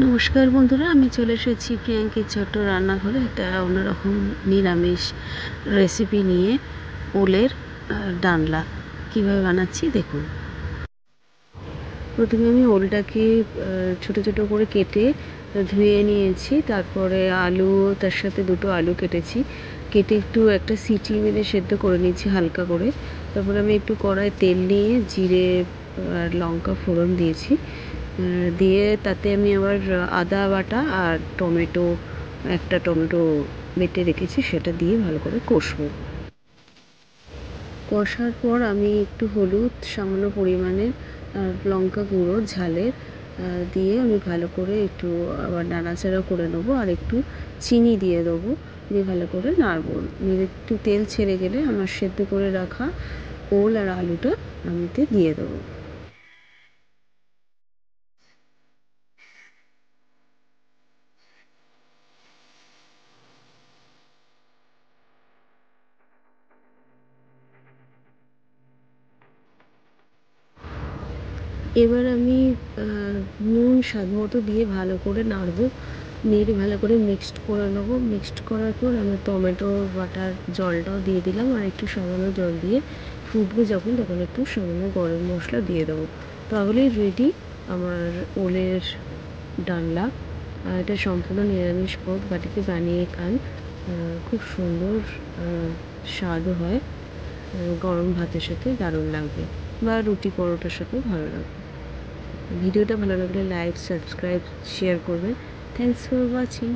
নমস্কার বন্ধুরা, আমি চলে এসেছি প্রিয়াঙ্কির ছোট্ট রান্নাঘরে। একটা অন্যরকম নিরামিষ রেসিপি নিয়ে ওলের ডালনা কীভাবে বানাচ্ছি দেখুন। প্রথমে আমি ওলটাকে ছোট ছোট করে কেটে ধুয়ে নিয়েছি। তারপরে আলু, তার সাথে দুটো আলু কেটে একটু একটা সিটি মেরে সেদ্ধ করে নিয়েছি হালকা করে। তারপরে আমি একটু কড়াই তেল নিয়ে জিরে আর লঙ্কা ফোড়ন দিয়েছি। দিয়ে তাতে আমি আবার আদা বাটা আর একটা টমেটো বেটে রেখেছি, সেটা দিয়ে ভালো করে কষবো। কষার পর আমি একটু হলুদ, সামান্য পরিমাণে লঙ্কা গুঁড়ো ঝালের দিয়ে আমি ভালো করে একটু আবার নাড়াচাড়া করে নেবো। আর একটু চিনি দিয়ে দেবো, দিয়ে ভালো করে নাড়বো। একটু তেল ছেড়ে গেলে আমার সেদ্ধ করে রাখা ওল আর আলুটা আমি দিয়ে দেবো। এবার আমি নুন স্বাদ মতো দিয়ে ভালো করে নাড়বো। নেড়ে ভালো করে মিক্সড করে নেবো। মিক্সড করার পর আমি টমেটো বাটার জলটাও দিয়ে দিলাম, আর একটু সামান্য জল দিয়ে ফুটবে যখন, তখন একটু সামান্য গরম মশলা দিয়ে দেবো। তাহলেই রেডি আমার ওলের ডালনা। এটা সম্পূর্ণ নিরামিষ পদ, বাড়িতে বানিয়ে খান, খুব সুন্দর স্বাদও হয়। গরম ভাতের সাথে দারুণ লাগবে, বা রুটি পরোটার সাথেও ভালো লাগবে। ভিডিওটা ভালো লাগলে লাইক, সাবস্ক্রাইব, শেয়ার করবেন। Thanks for watching.